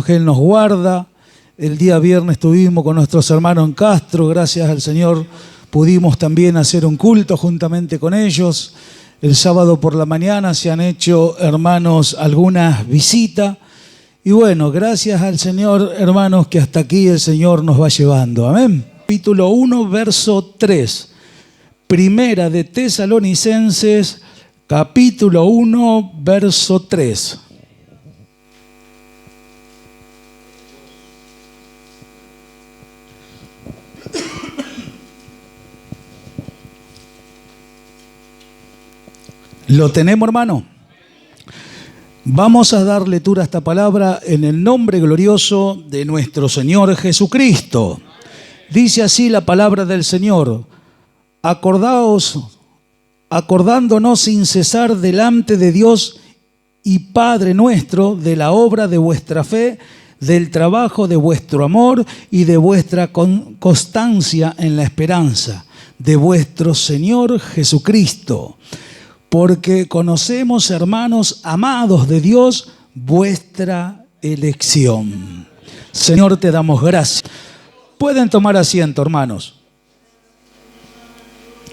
que Él nos guarda. El día viernes estuvimos con nuestros hermanos en Castro, gracias al Señor pudimos también hacer un culto juntamente con ellos. El sábado por la mañana se han hecho, hermanos, algunas visitas. Y bueno, gracias al Señor, hermanos, que hasta aquí el Señor nos va llevando. Amén. Capítulo 1, verso 3. Primera de Tesalonicenses, capítulo 1, verso 3. ¿Lo tenemos, hermano? Vamos a dar lectura a esta palabra en el nombre glorioso de nuestro Señor Jesucristo. Dice así la palabra del Señor: acordándonos sin cesar delante de Dios y Padre nuestro de la obra de vuestra fe, del trabajo de vuestro amor y de vuestra constancia en la esperanza de vuestro Señor Jesucristo. Porque conocemos, hermanos amados de Dios, vuestra elección. Señor, te damos gracias. Pueden tomar asiento, hermanos.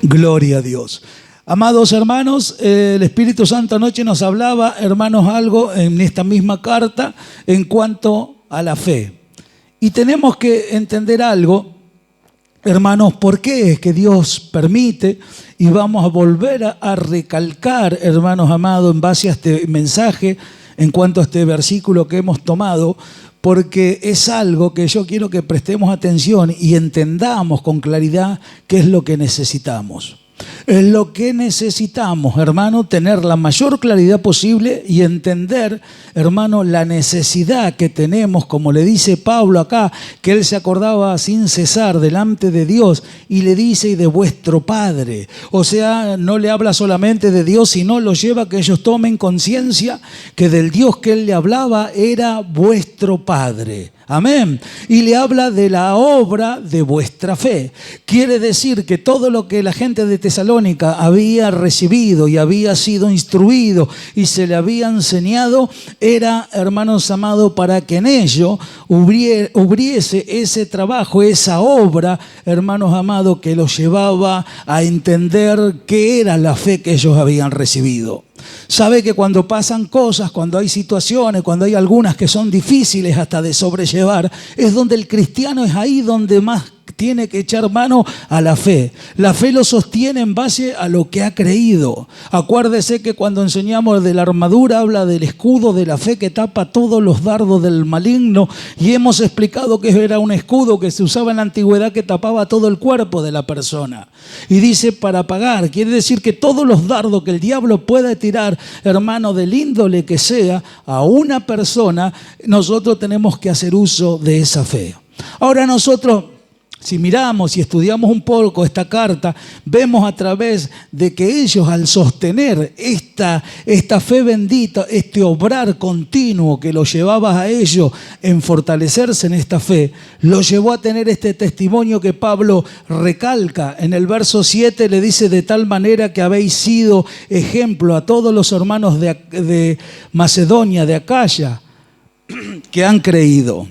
Gloria a Dios. Amados hermanos, el Espíritu Santo anoche nos hablaba, hermanos, algo en esta misma carta en cuanto a la fe. Y tenemos que entender algo, hermanos, por qué es que Dios permite, y vamos a volver a recalcar, hermanos amados, en base a este mensaje, en cuanto a este versículo que hemos tomado, porque es algo que yo quiero que prestemos atención y entendamos con claridad qué es lo que necesitamos. Es lo que necesitamos, hermano, tener la mayor claridad posible y entender, hermano, la necesidad que tenemos, como le dice Pablo acá, que él se acordaba sin cesar delante de Dios y le dice: y de vuestro Padre. O sea, no le habla solamente de Dios, sino lo lleva a que ellos tomen conciencia que del Dios que él le hablaba era vuestro Padre. Amén. Y le habla de la obra de vuestra fe. Quiere decir que todo lo que la gente de Tesalónica había recibido y había sido instruido y se le había enseñado era, hermanos amados, para que en ello hubiese ese trabajo, esa obra, hermanos amados, que los llevaba a entender qué era la fe que ellos habían recibido. Sabe que cuando pasan cosas, cuando hay situaciones, cuando hay algunas que son difíciles hasta de sobrellevar, es donde el cristiano es ahí donde más tiene que echar mano a la fe. La fe lo sostiene en base a lo que ha creído. Acuérdese que cuando enseñamos de la armadura habla del escudo de la fe que tapa todos los dardos del maligno, y hemos explicado que era un escudo que se usaba en la antigüedad que tapaba todo el cuerpo de la persona. Y dice para apagar, quiere decir que todos los dardos que el diablo pueda tirar, hermano, del índole que sea, a una persona, nosotros tenemos que hacer uso de esa fe. Ahora nosotros, si miramos y estudiamos un poco esta carta, vemos a través de que ellos, al sostener esta fe bendita, este obrar continuo que los llevaba a ellos en fortalecerse en esta fe, los llevó a tener este testimonio que Pablo recalca. En el verso 7 le dice: de tal manera que habéis sido ejemplo a todos los hermanos de Macedonia, de Acaya, que han creído.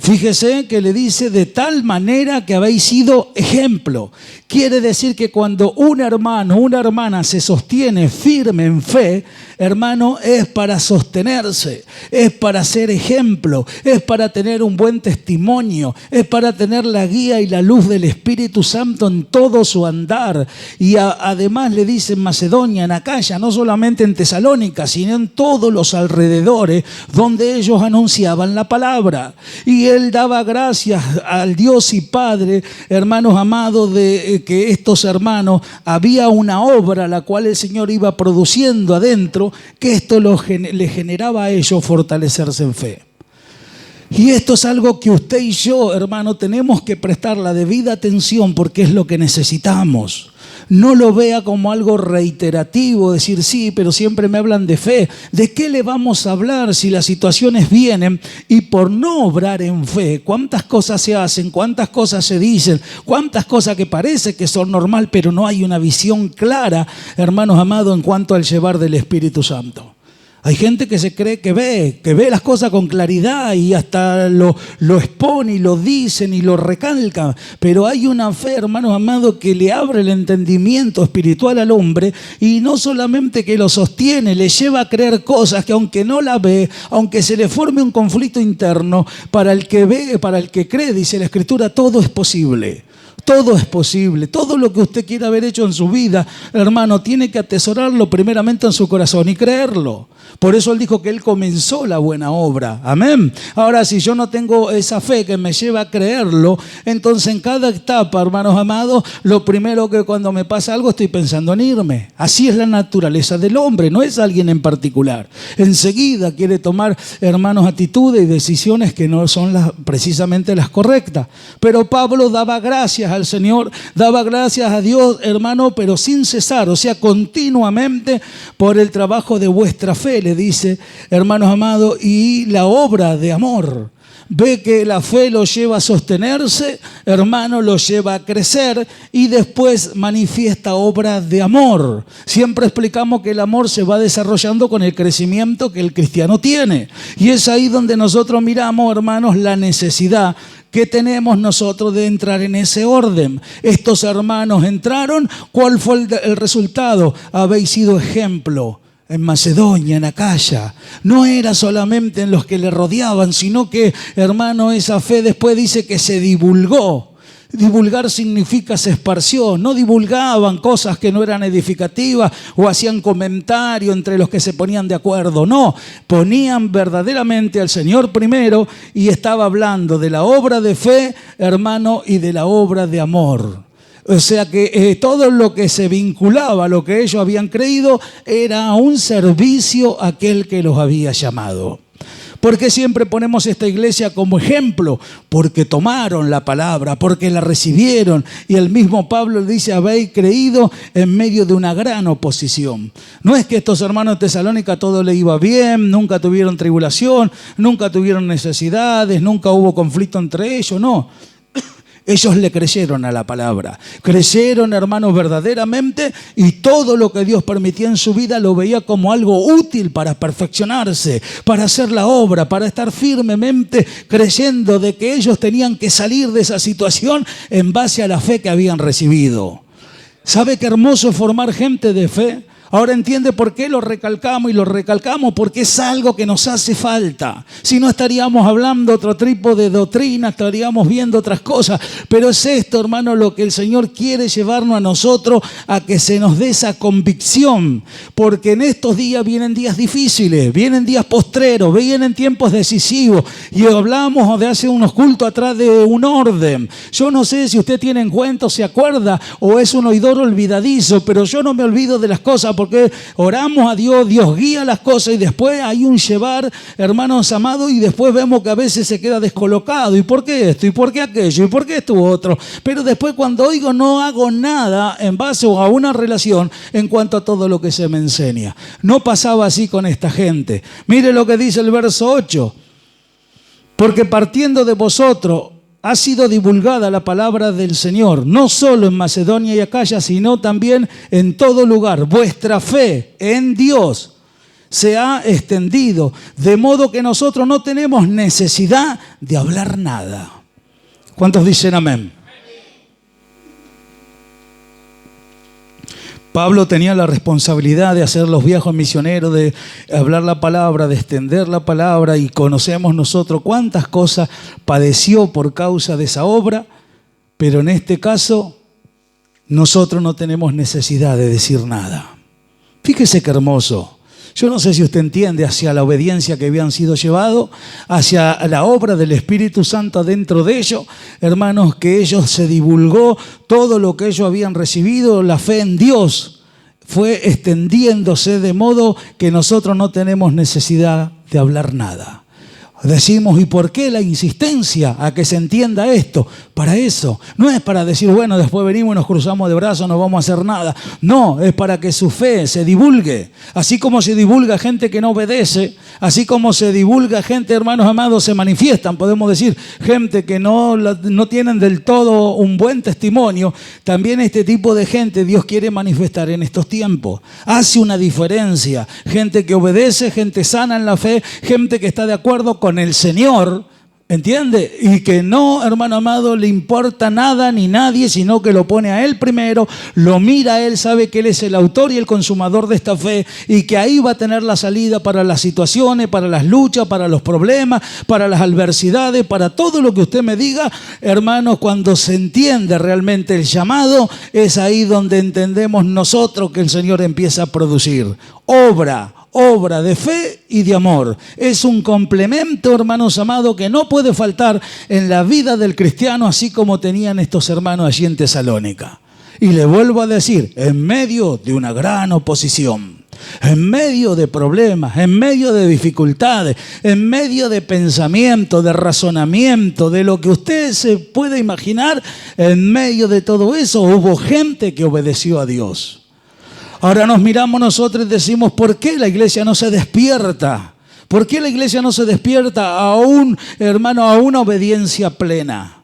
Fíjese que le dice: de tal manera que habéis sido ejemplo. Quiere decir que cuando un hermano, una hermana se sostiene firme en fe, hermano, es para sostenerse, es para ser ejemplo, es para tener un buen testimonio, es para tener la guía y la luz del Espíritu Santo en todo su andar. Y además le dice en Macedonia, en Acaya, no solamente en Tesalónica, sino en todos los alrededores donde ellos anunciaban la palabra. Y él daba gracias al Dios y Padre, hermanos amados, de que estos hermanos, había una obra la cual el Señor iba produciendo adentro, que esto le generaba a ellos fortalecerse en fe. Y esto es algo que usted y yo, hermano, tenemos que prestar la debida atención, porque es lo que necesitamos. No lo vea como algo reiterativo, decir sí, pero siempre me hablan de fe. ¿De qué le vamos a hablar si las situaciones vienen y por no obrar en fe, cuántas cosas se hacen, cuántas cosas se dicen, cuántas cosas que parece que son normal, pero no hay una visión clara, hermanos amados, en cuanto al llevar del Espíritu Santo? Hay gente que se cree que ve las cosas con claridad y hasta lo expone y lo dicen y lo recalcan. Pero hay una fe, hermanos amados, que le abre el entendimiento espiritual al hombre y no solamente que lo sostiene, le lleva a creer cosas que aunque no la ve, aunque se le forme un conflicto interno, para el que ve, para el que cree, dice la Escritura, todo es posible. Todo es posible. Todo lo que usted quiera haber hecho en su vida, hermano, tiene que atesorarlo primeramente en su corazón y creerlo. Por eso Él dijo que Él comenzó la buena obra. Amén. Ahora, si yo no tengo esa fe que me lleva a creerlo, entonces en cada etapa, hermanos amados, lo primero que cuando me pasa algo estoy pensando en irme. Así es la naturaleza del hombre, no es alguien en particular. Enseguida quiere tomar, hermanos, actitudes y decisiones que no son precisamente las correctas. Pero Pablo daba gracias al Señor, daba gracias a Dios, hermano, pero sin cesar, o sea, continuamente por el trabajo de vuestra fe, le dice, hermanos amados, y la obra de amor. Ve que la fe lo lleva a sostenerse, hermano, lo lleva a crecer y después manifiesta obras de amor. Siempre explicamos que el amor se va desarrollando con el crecimiento que el cristiano tiene. Y es ahí donde nosotros miramos, hermanos, la necesidad que tenemos nosotros de entrar en ese orden. Estos hermanos entraron, ¿cuál fue el resultado? Habéis sido ejemplo. En Macedonia, en Acaya, no era solamente en los que le rodeaban, sino que, hermano, esa fe después dice que se divulgó. Divulgar significa se esparció, no divulgaban cosas que no eran edificativas o hacían comentario entre los que se ponían de acuerdo, no, ponían verdaderamente al Señor primero y estaba hablando de la obra de fe, hermano, y de la obra de amor. O sea que todo lo que se vinculaba a lo que ellos habían creído era un servicio a aquel que los había llamado. ¿Por qué siempre ponemos esta iglesia como ejemplo? Porque tomaron la palabra, porque la recibieron. Y el mismo Pablo le dice, habéis creído en medio de una gran oposición. No es que estos hermanos de Tesalónica todo le iba bien, nunca tuvieron tribulación, nunca tuvieron necesidades, nunca hubo conflicto entre ellos, no. Ellos le creyeron a la palabra, creyeron, hermanos, verdaderamente, y todo lo que Dios permitía en su vida lo veía como algo útil para perfeccionarse, para hacer la obra, para estar firmemente creyendo de que ellos tenían que salir de esa situación en base a la fe que habían recibido. ¿Sabe qué hermoso es formar gente de fe? Ahora entiende por qué lo recalcamos y lo recalcamos, porque es algo que nos hace falta. Si no estaríamos hablando otro tipo de doctrina, estaríamos viendo otras cosas. Pero es esto, hermano, lo que el Señor quiere llevarnos a nosotros a que se nos dé esa convicción. Porque en estos días vienen días difíciles, vienen días postreros, vienen tiempos decisivos. Y hablamos de hace unos cultos atrás de un orden. Yo no sé si usted tiene en cuenta o se acuerda o es un oidor olvidadizo, pero yo no me olvido de las cosas porque oramos a Dios, Dios guía las cosas y después hay un llevar, hermanos amados, y después vemos que a veces se queda descolocado. ¿Y por qué esto? ¿Y por qué aquello? ¿Y por qué esto otro? Pero después cuando oigo no hago nada en base a una relación en cuanto a todo lo que se me enseña. No pasaba así con esta gente. Mire lo que dice el verso 8. Porque partiendo de vosotros ha sido divulgada la palabra del Señor, no solo en Macedonia y Acaya, sino también en todo lugar. Vuestra fe en Dios se ha extendido, de modo que nosotros no tenemos necesidad de hablar nada. ¿Cuántos dicen amén? Pablo tenía la responsabilidad de hacer los viajes misioneros, de hablar la palabra, de extender la palabra, y conocemos nosotros cuántas cosas padeció por causa de esa obra, pero en este caso nosotros no tenemos necesidad de decir nada. Fíjese qué hermoso. Yo no sé si usted entiende hacia la obediencia que habían sido llevados, hacia la obra del Espíritu Santo dentro de ellos. Hermanos, que ellos se divulgó todo lo que ellos habían recibido, la fe en Dios fue extendiéndose de modo que nosotros no tenemos necesidad de hablar nada. Decimos, ¿y por qué la insistencia a que se entienda esto? Para eso. No es para decir, bueno, después venimos y nos cruzamos de brazos, no vamos a hacer nada. No, es para que su fe se divulgue. Así como se divulga gente que no obedece, así como se divulga gente, hermanos amados, se manifiestan, podemos decir, gente que no tienen del todo un buen testimonio. También este tipo de gente Dios quiere manifestar en estos tiempos. Hace una diferencia. Gente que obedece, gente sana en la fe, gente que está de acuerdo con el Señor, ¿entiende? Y que no, hermano amado, le importa nada ni nadie, sino que lo pone a Él primero, lo mira a Él, sabe que Él es el autor y el consumador de esta fe y que ahí va a tener la salida para las situaciones, para las luchas, para los problemas, para las adversidades, para todo lo que usted me diga. Hermanos, cuando se entiende realmente el llamado, es ahí donde entendemos nosotros que el Señor empieza a producir obra de fe y de amor. Es un complemento, hermanos amados, que no puede faltar en la vida del cristiano, así como tenían estos hermanos allí en Tesalónica. Y le vuelvo a decir, en medio de una gran oposición, en medio de problemas, en medio de dificultades, en medio de pensamiento, de razonamiento, de lo que usted se puede imaginar, en medio de todo eso hubo gente que obedeció a Dios. Ahora nos miramos nosotros y decimos, ¿por qué la iglesia no se despierta? ¿Por qué la iglesia no se despierta a a una obediencia plena?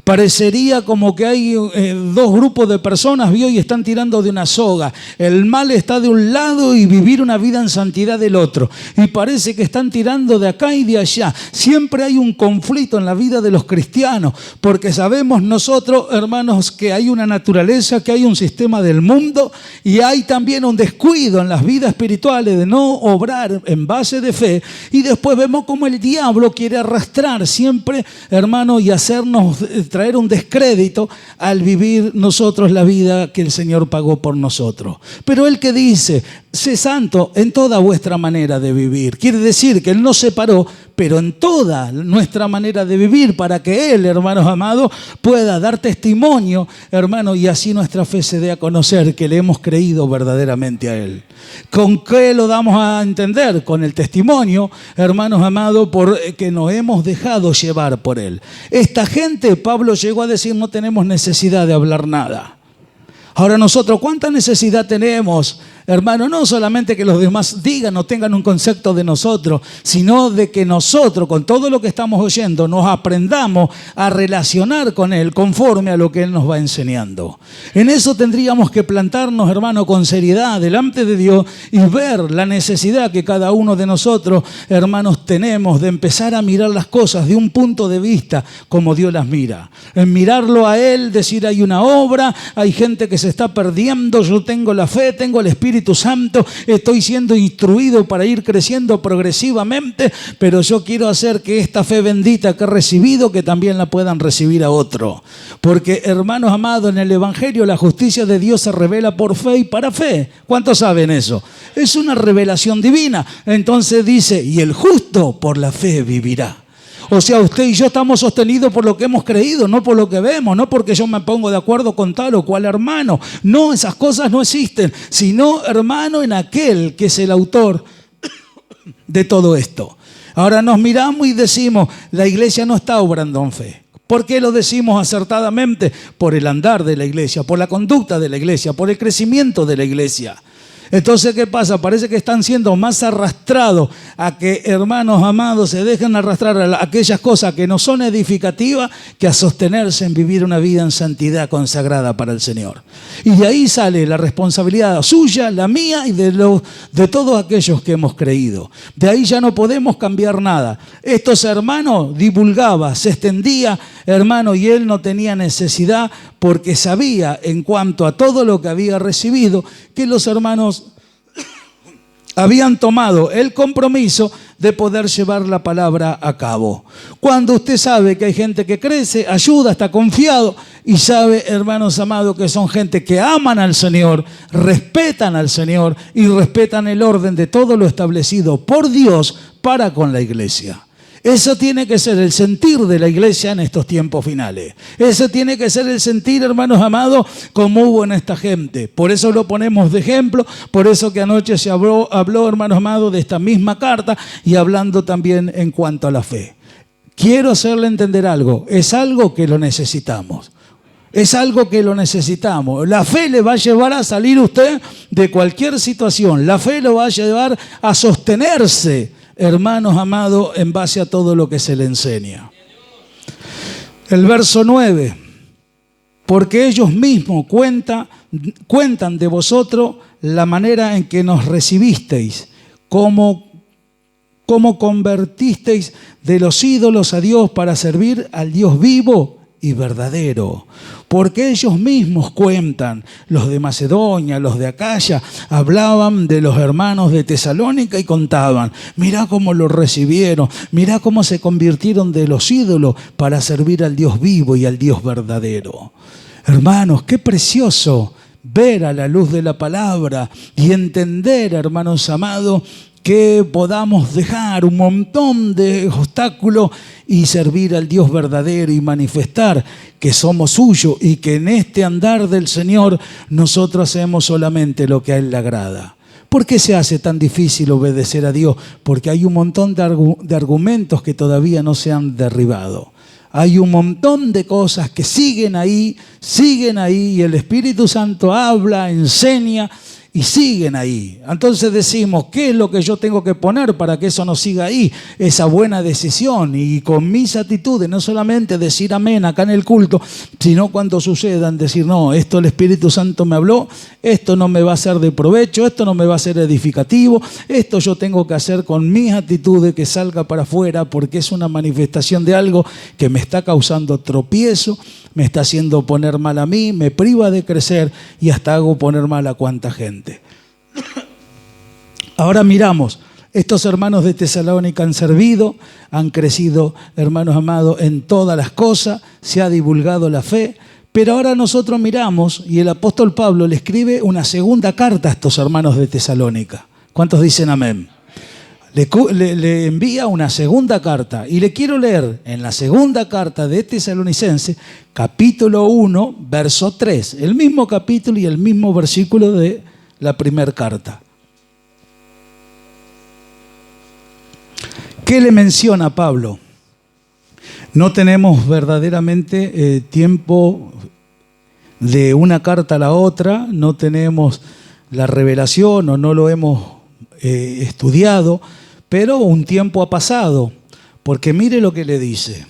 Parecería como que hay dos grupos de personas, ¿vio? Y están tirando de una soga. El mal está de un lado y vivir una vida en santidad del otro. Y parece que están tirando de acá y de allá. Siempre hay un conflicto en la vida de los cristianos, porque sabemos nosotros, hermanos, que hay una naturaleza, que hay un sistema del mundo y hay también un descuido en las vidas espirituales de no obrar en base de fe. Y después vemos cómo el diablo quiere arrastrar siempre, hermanos, y hacernos traer un descrédito al vivir nosotros la vida que el Señor pagó por nosotros. Pero Él que dice, sé santo en toda vuestra manera de vivir. Quiere decir que Él nos separó, pero en toda nuestra manera de vivir, para que Él, hermanos amados, pueda dar testimonio, hermanos, y así nuestra fe se dé a conocer que le hemos creído verdaderamente a Él. ¿Con qué lo damos a entender? Con el testimonio, hermanos amados, porque nos hemos dejado llevar por Él. Esta gente, Pablo llegó a decir, no tenemos necesidad de hablar nada. Ahora nosotros, ¿cuánta necesidad tenemos, hermano? No solamente que los demás digan o tengan un concepto de nosotros, sino de que nosotros, con todo lo que estamos oyendo, nos aprendamos a relacionar con Él conforme a lo que Él nos va enseñando. En eso tendríamos que plantarnos, hermano, con seriedad delante de Dios y ver la necesidad que cada uno de nosotros, hermanos, tenemos de empezar a mirar las cosas de un punto de vista como Dios las mira. En mirarlo a Él, decir, hay una obra, hay gente que se está perdiendo, yo tengo la fe, tengo el Espíritu Santo, estoy siendo instruido para ir creciendo progresivamente, pero yo quiero hacer que esta fe bendita que he recibido, que también la puedan recibir a otro. Porque, hermanos amados, en el Evangelio la justicia de Dios se revela por fe y para fe. ¿Cuántos saben eso? Es una revelación divina. Entonces dice, y el justo por la fe vivirá. O sea, usted y yo estamos sostenidos por lo que hemos creído, no por lo que vemos, no porque yo me pongo de acuerdo con tal o cual hermano. No, esas cosas no existen, sino, hermano, en aquel que es el autor de todo esto. Ahora nos miramos y decimos, la iglesia no está obrando en fe. ¿Por qué lo decimos acertadamente? Por el andar de la iglesia, por la conducta de la iglesia, por el crecimiento de la iglesia. Entonces, ¿qué pasa? Parece que están siendo más arrastrados a que, hermanos amados, se dejen arrastrar a aquellas cosas que no son edificativas, que a sostenerse en vivir una vida en santidad consagrada para el Señor. Y de ahí sale la responsabilidad suya, la mía y de todos aquellos que hemos creído. De ahí ya no podemos cambiar nada. Estos hermanos divulgaban, se extendía, hermano, y él no tenía necesidad porque sabía en cuanto a todo lo que había recibido que los hermanos habían tomado el compromiso de poder llevar la palabra a cabo. Cuando usted sabe que hay gente que crece, ayuda, está confiado y sabe, hermanos amados, que son gente que aman al Señor, respetan al Señor y respetan el orden de todo lo establecido por Dios para con la iglesia. Eso tiene que ser el sentir de la iglesia en estos tiempos finales. Eso tiene que ser el sentir, hermanos amados, como hubo en esta gente. Por eso lo ponemos de ejemplo, por eso que anoche se habló, hermanos amados, de esta misma carta y hablando también en cuanto a la fe. Quiero hacerle entender algo, es algo que lo necesitamos. Es algo que lo necesitamos. La fe le va a llevar a salir usted de cualquier situación. La fe lo va a llevar a sostenerse, hermanos amados, en base a todo lo que se le enseña. El verso 9. Porque ellos mismos cuentan de vosotros la manera en que nos recibisteis, cómo convertisteis de los ídolos a Dios para servir al Dios vivo y verdadero. Porque ellos mismos cuentan, los de Macedonia, los de Acaya, hablaban de los hermanos de Tesalónica y contaban, mirá cómo los recibieron, mirá cómo se convirtieron de los ídolos para servir al Dios vivo y al Dios verdadero. Hermanos, qué precioso ver a la luz de la palabra y entender, hermanos amados, que podamos dejar un montón de obstáculos y servir al Dios verdadero y manifestar que somos suyos y que en este andar del Señor nosotros hacemos solamente lo que a Él le agrada. ¿Por qué se hace tan difícil obedecer a Dios? Porque hay un montón de argumentos que todavía no se han derribado. Hay un montón de cosas que siguen ahí y el Espíritu Santo habla, enseña y siguen ahí. Entonces decimos, ¿qué es lo que yo tengo que poner para que eso no siga ahí? Esa buena decisión y con mis actitudes, no solamente decir amén acá en el culto, sino cuando sucedan, decir, no, esto el Espíritu Santo me habló, esto no me va a ser de provecho, esto no me va a ser edificativo, esto yo tengo que hacer con mis actitudes que salga para afuera porque es una manifestación de algo que me está causando tropiezo, me está haciendo poner mal a mí, me priva de crecer y hasta hago poner mal a cuánta gente. Ahora miramos, estos hermanos de Tesalónica han servido, han crecido, hermanos amados, en todas las cosas, se ha divulgado la fe, pero ahora nosotros miramos y el apóstol Pablo le escribe una segunda carta a estos hermanos de Tesalónica. ¿Cuántos dicen amén? Le envía una segunda carta y le quiero leer en la segunda carta de Tesalonicenses, capítulo 1, verso 3, el mismo capítulo y el mismo versículo de la primera carta. ¿Qué le menciona Pablo? No tenemos verdaderamente tiempo de una carta a la otra, no tenemos la revelación o no lo hemos estudiado, pero un tiempo ha pasado, porque mire lo que le dice.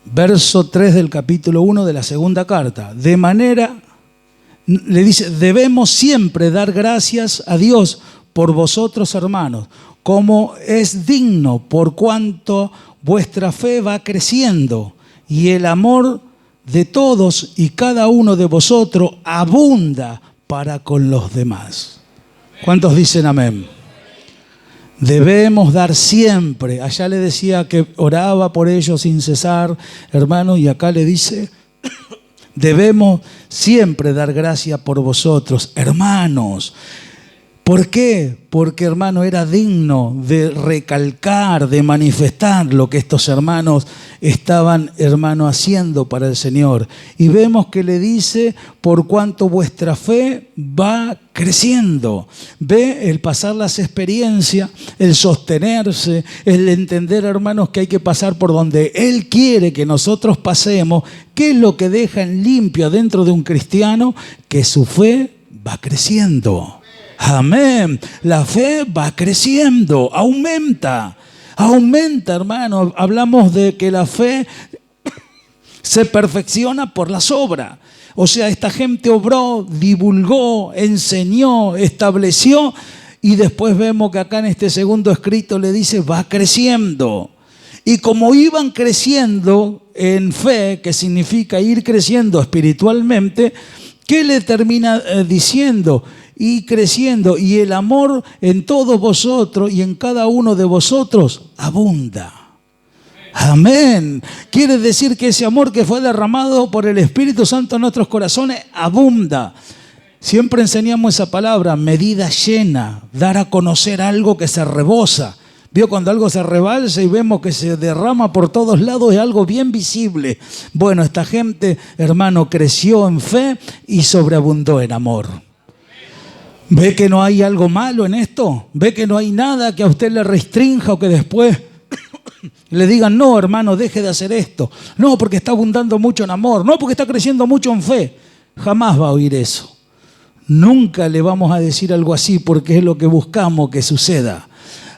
Verso 3 del capítulo 1 de la segunda carta. De manera, le dice, debemos siempre dar gracias a Dios por vosotros, hermanos, como es digno, por cuanto vuestra fe va creciendo y el amor de todos y cada uno de vosotros abunda para con los demás. ¿Cuántos dicen amén? Debemos dar siempre. Allá le decía que oraba por ellos sin cesar, hermanos, y acá le dice, debemos siempre dar gracias por vosotros, hermanos. ¿Por qué? Porque, hermano, era digno de recalcar, de manifestar lo que estos hermanos estaban, hermano, haciendo para el Señor. Y vemos que le dice, por cuanto vuestra fe va creciendo. Ve el pasar las experiencias, el sostenerse, el entender, hermanos, que hay que pasar por donde Él quiere que nosotros pasemos. ¿Qué es lo que deja en limpio dentro de un cristiano? Que su fe va creciendo. Amén. La fe va creciendo, aumenta, hermano. Hablamos de que la fe se perfecciona por las obras. O sea, esta gente obró, divulgó, enseñó, estableció y después vemos que acá en este segundo escrito le dice va creciendo. Y como iban creciendo en fe, que significa ir creciendo espiritualmente, ¿qué le termina diciendo? Y creciendo, y el amor en todos vosotros y en cada uno de vosotros abunda. Amén. Quiere decir que ese amor que fue derramado por el Espíritu Santo en nuestros corazones abunda. Siempre enseñamos esa palabra, medida llena, dar a conocer algo que se rebosa. Vio cuando algo se rebalsa y vemos que se derrama por todos lados, es algo bien visible. Bueno, esta gente, hermano, creció en fe y sobreabundó en amor. ¿Ve que no hay algo malo en esto? ¿Ve que no hay nada que a usted le restrinja o que después le digan, no, hermano, deje de hacer esto? No, porque está abundando mucho en amor. No, porque está creciendo mucho en fe. Jamás va a oír eso. Nunca le vamos a decir algo así porque es lo que buscamos que suceda.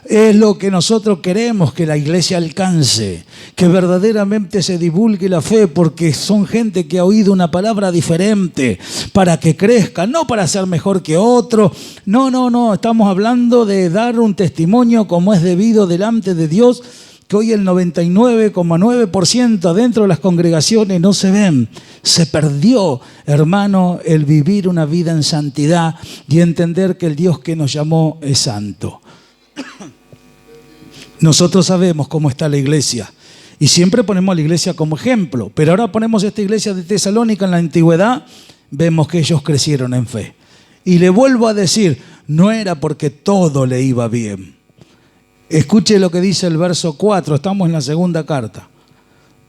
Es lo que nosotros queremos que la iglesia alcance, que verdaderamente se divulgue la fe, porque son gente que ha oído una palabra diferente para que crezca, no para ser mejor que otro. No, estamos hablando de dar un testimonio como es debido delante de Dios, que hoy el 99,9% adentro de las congregaciones no se ven. Se perdió, hermano, el vivir una vida en santidad y entender que el Dios que nos llamó es santo. Nosotros sabemos cómo está la iglesia y siempre ponemos a la iglesia como ejemplo, pero ahora ponemos esta iglesia de Tesalónica en la antigüedad, vemos que ellos crecieron en fe. Y le vuelvo a decir, no era porque todo le iba bien. Escuche lo que dice el verso 4, estamos en la segunda carta.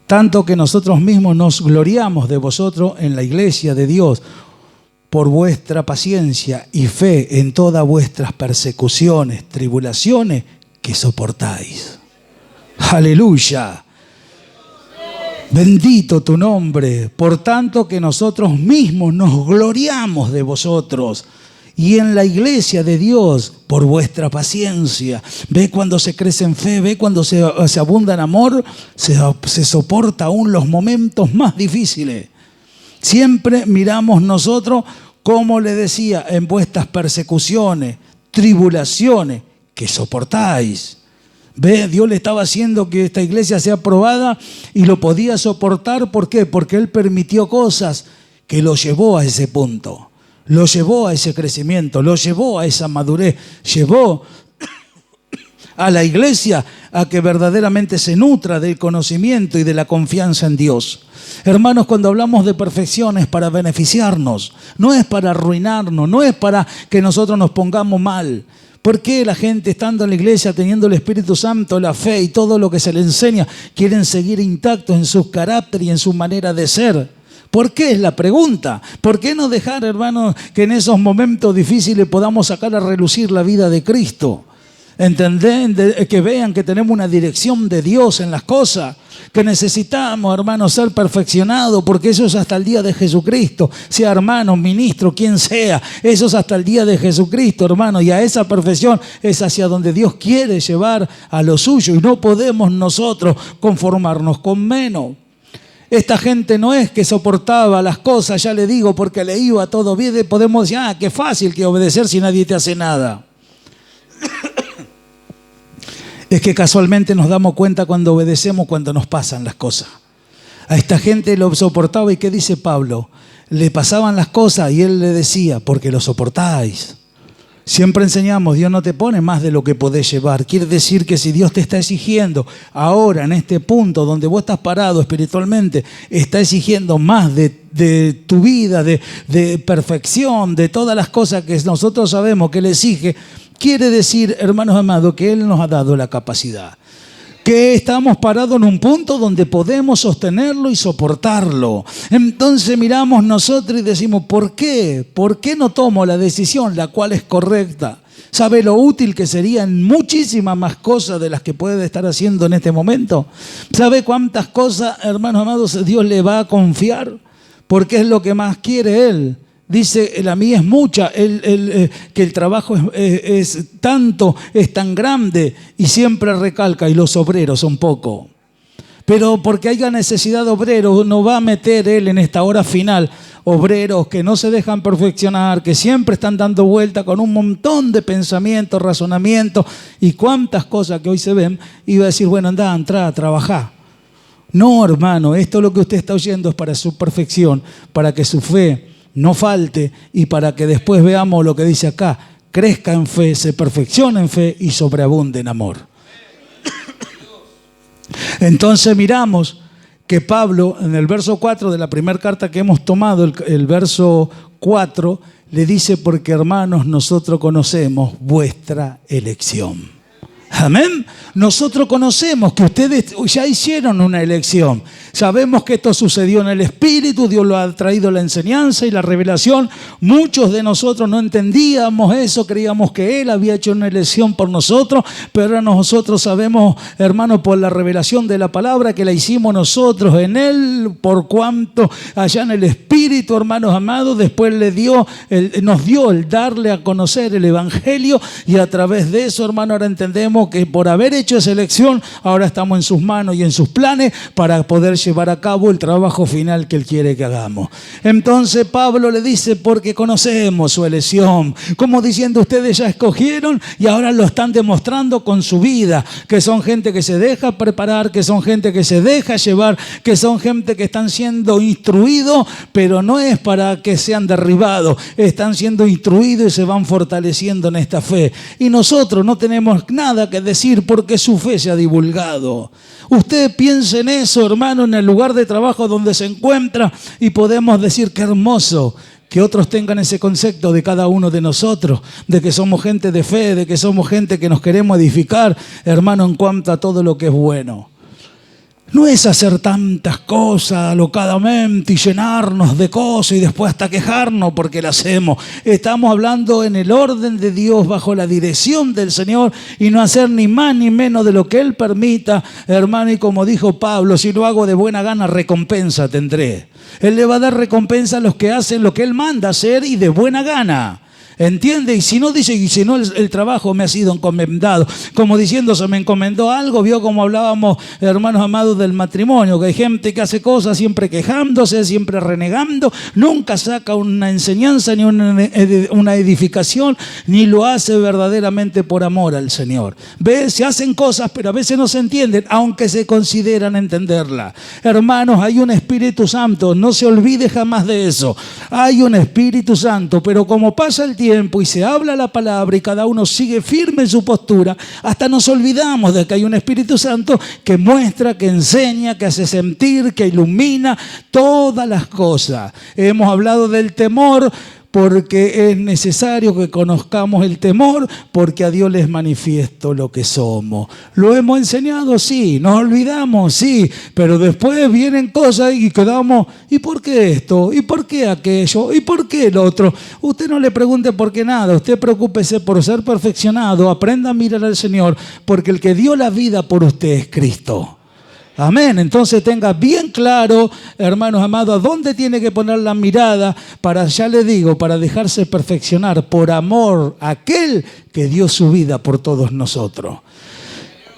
Tanto que nosotros mismos nos gloriamos de vosotros en la iglesia de Dios por vuestra paciencia y fe en todas vuestras persecuciones, tribulaciones que soportáis. Aleluya. Bendito tu nombre. Por tanto que nosotros mismos nos gloriamos de vosotros y en la iglesia de Dios por vuestra paciencia. Ve cuando se crece en fe, ve cuando se abunda en amor, se soporta aún los momentos más difíciles. Siempre miramos nosotros, como le decía, en vuestras persecuciones, tribulaciones que soportáis. Ve, Dios le estaba haciendo que esta iglesia sea probada y lo podía soportar. ¿Por qué? Porque Él permitió cosas que lo llevó a ese punto. Lo llevó a ese crecimiento, lo llevó a esa madurez, llevó a la iglesia a que verdaderamente se nutra del conocimiento y de la confianza en Dios. Hermanos, cuando hablamos de perfección es para beneficiarnos, no es para arruinarnos, no es para que nosotros nos pongamos mal. ¿Por qué la gente estando en la iglesia, teniendo el Espíritu Santo, la fe y todo lo que se le enseña, quieren seguir intactos en su carácter y en su manera de ser? ¿Por qué es la pregunta? ¿Por qué no dejar, hermanos, que en esos momentos difíciles podamos sacar a relucir la vida de Cristo? Entender, que vean que tenemos una dirección de Dios en las cosas, que necesitamos, hermanos, ser perfeccionados, porque eso es hasta el día de Jesucristo, sea hermano, ministro, quien sea, eso es hasta el día de Jesucristo, hermano, y a esa perfección es hacia donde Dios quiere llevar a lo suyo, y no podemos nosotros conformarnos con menos. Esta gente no es que soportaba las cosas, ya le digo, porque le iba todo bien, podemos decir, qué fácil que obedecer si nadie te hace nada. Es que casualmente nos damos cuenta cuando obedecemos, cuando nos pasan las cosas. A esta gente lo soportaba, ¿y qué dice Pablo? Le pasaban las cosas y él le decía, porque lo soportáis. Siempre enseñamos, Dios no te pone más de lo que podés llevar. Quiere decir que si Dios te está exigiendo ahora, en este punto donde vos estás parado espiritualmente, está exigiendo más de tu vida, de perfección, de todas las cosas que nosotros sabemos que Él exige, quiere decir, hermanos amados, que Él nos ha dado la capacidad. Que estamos parados en un punto donde podemos sostenerlo y soportarlo. Entonces miramos nosotros y decimos, ¿por qué? ¿Por qué no tomo la decisión, la cual es correcta? ¿Sabe lo útil que sería en muchísimas más cosas de las que puede estar haciendo en este momento? ¿Sabe cuántas cosas, hermanos amados, Dios le va a confiar? Porque es lo que más quiere Él. Dice, la mía es mucha, que el trabajo es tanto, es tan grande, y siempre recalca, y los obreros son pocos. Pero porque haya necesidad de obreros, no va a meter Él en esta hora final obreros que no se dejan perfeccionar, que siempre están dando vuelta con un montón de pensamientos, razonamientos y cuántas cosas que hoy se ven, y va a decir, bueno, anda, entra a trabajar. No, hermano, esto lo que usted está oyendo es para su perfección, para que su fe no falte y para que después veamos lo que dice acá, crezca en fe, se perfeccione en fe y sobreabunde en amor. Entonces miramos que Pablo en el verso 4 de la primera carta que hemos tomado, el verso 4, le dice, porque hermanos nosotros conocemos vuestra elección. Amén. Nosotros conocemos que ustedes ya hicieron una elección. Sabemos que esto sucedió en el Espíritu, Dios lo ha traído la enseñanza y la revelación. Muchos de nosotros no entendíamos eso, creíamos que Él había hecho una elección por nosotros, pero ahora nosotros sabemos, hermano, por la revelación de la palabra, que la hicimos nosotros en Él, por cuanto allá en el Espíritu, hermanos amados, después nos dio el darle a conocer el Evangelio, y a través de eso, hermano, ahora entendemos que por haber hecho esa elección, ahora estamos en sus manos y en sus planes para poder llevar a cabo el trabajo final que Él quiere que hagamos. Entonces Pablo le dice, porque conocemos su elección, como diciendo, ustedes ya escogieron y ahora lo están demostrando con su vida, que son gente que se deja preparar, que son gente que se deja llevar, que son gente que están siendo instruidos, pero no es para que sean derribados, están siendo instruidos y se van fortaleciendo en esta fe. Y nosotros no tenemos nada que decir porque su fe se ha divulgado. Usted piense en eso, hermano, en el lugar de trabajo donde se encuentra, y podemos decir qué hermoso que otros tengan ese concepto de cada uno de nosotros, de que somos gente de fe, de que somos gente que nos queremos edificar, hermano, en cuanto a todo lo que es bueno. No es hacer tantas cosas alocadamente y llenarnos de cosas y después hasta quejarnos porque las hacemos. Estamos hablando en el orden de Dios, bajo la dirección del Señor, y no hacer ni más ni menos de lo que Él permita, hermano. Y como dijo Pablo, si lo hago de buena gana, recompensa tendré. Él le va a dar recompensa a los que hacen lo que Él manda hacer y de buena gana. ¿Entiende? Y si no, dice, y si no, el trabajo me ha sido encomendado. Como diciendo, se me encomendó algo. Vio como hablábamos, hermanos amados, del matrimonio, que hay gente que hace cosas siempre quejándose, siempre renegando, nunca saca una enseñanza ni una edificación, ni lo hace verdaderamente por amor al Señor. ¿Ves? Se hacen cosas, pero a veces no se entienden, aunque se consideran entenderla. Hermanos, hay un Espíritu Santo, no se olvide jamás de eso. Hay un Espíritu Santo, pero como pasa el tiempo y se habla la palabra y cada uno sigue firme en su postura, hasta nos olvidamos de que hay un Espíritu Santo que muestra, que enseña, que hace sentir, que ilumina todas las cosas. Hemos hablado del temor, porque es necesario que conozcamos el temor, porque a Dios les manifiesto lo que somos. ¿Lo hemos enseñado? Sí. ¿Nos olvidamos? Sí. Pero después vienen cosas y quedamos, ¿y por qué esto? ¿Y por qué aquello? ¿Y por qué el otro? Usted no le pregunte por qué nada. Usted preocúpese por ser perfeccionado. Aprenda a mirar al Señor, porque el que dio la vida por usted es Cristo. Amén. Entonces tenga bien claro, hermanos amados, a dónde tiene que poner la mirada para, ya le digo, para dejarse perfeccionar por amor a aquel que dio su vida por todos nosotros.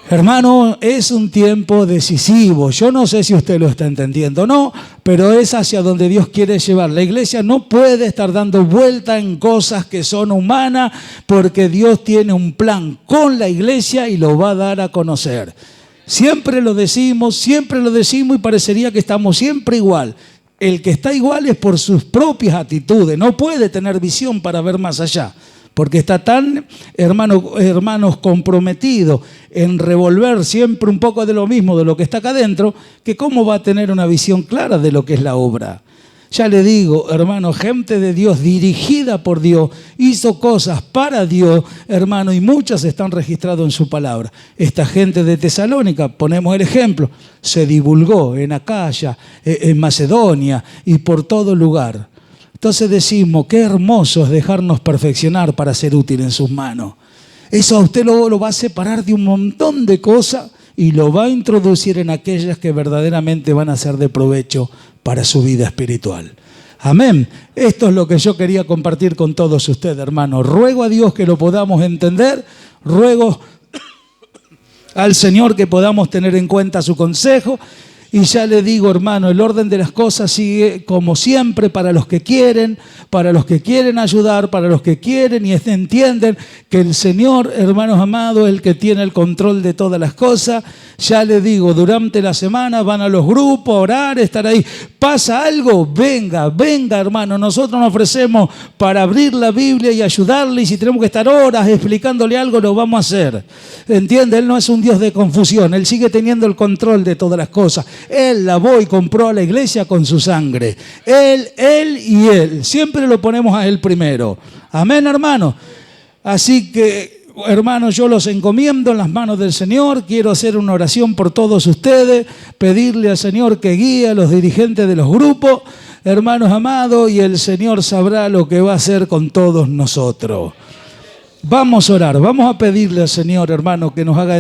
Hermano, es un tiempo decisivo. Yo no sé si usted lo está entendiendo o no, pero es hacia donde Dios quiere llevar. La iglesia no puede estar dando vuelta en cosas que son humanas, porque Dios tiene un plan con la iglesia y lo va a dar a conocer. Siempre lo decimos y parecería que estamos siempre igual. El que está igual es por sus propias actitudes, no puede tener visión para ver más allá, porque está tan, hermanos, comprometido en revolver siempre un poco de lo mismo, de lo que está acá adentro, que cómo va a tener una visión clara de lo que es la obra. Ya le digo, hermano, gente de Dios, dirigida por Dios, hizo cosas para Dios, hermano, y muchas están registradas en su palabra. Esta gente de Tesalónica, ponemos el ejemplo, se divulgó en Acaya, en Macedonia y por todo lugar. Entonces decimos, qué hermoso es dejarnos perfeccionar para ser útil en sus manos. Eso a usted lo va a separar de un montón de cosas y lo va a introducir en aquellas que verdaderamente van a ser de provecho para su vida espiritual. Amén. Esto es lo que yo quería compartir con todos ustedes, hermanos. Ruego a Dios que lo podamos entender, ruego al Señor que podamos tener en cuenta su consejo. Y ya le digo, hermano, el orden de las cosas sigue como siempre para los que quieren ayudar, para los que quieren y entienden que el Señor, hermanos amados, es el que tiene el control de todas las cosas. Ya le digo, durante la semana van a los grupos a orar, estar ahí. ¿Pasa algo? Venga, hermano. Nosotros nos ofrecemos para abrir la Biblia y ayudarle, y si tenemos que estar horas explicándole algo, lo vamos a hacer. ¿Entiende? Él no es un Dios de confusión, Él sigue teniendo el control de todas las cosas. Él lavó y compró a la iglesia con su sangre. Él y Él. Siempre lo ponemos a Él primero. Amén, hermano. Así que hermanos, yo los encomiendo en las manos del Señor. Quiero hacer una oración por todos ustedes, pedirle al Señor que guíe a los dirigentes de los grupos, hermanos amados, y el Señor sabrá lo que va a hacer con todos nosotros. Vamos a orar, vamos a pedirle al Señor, hermano, que nos haga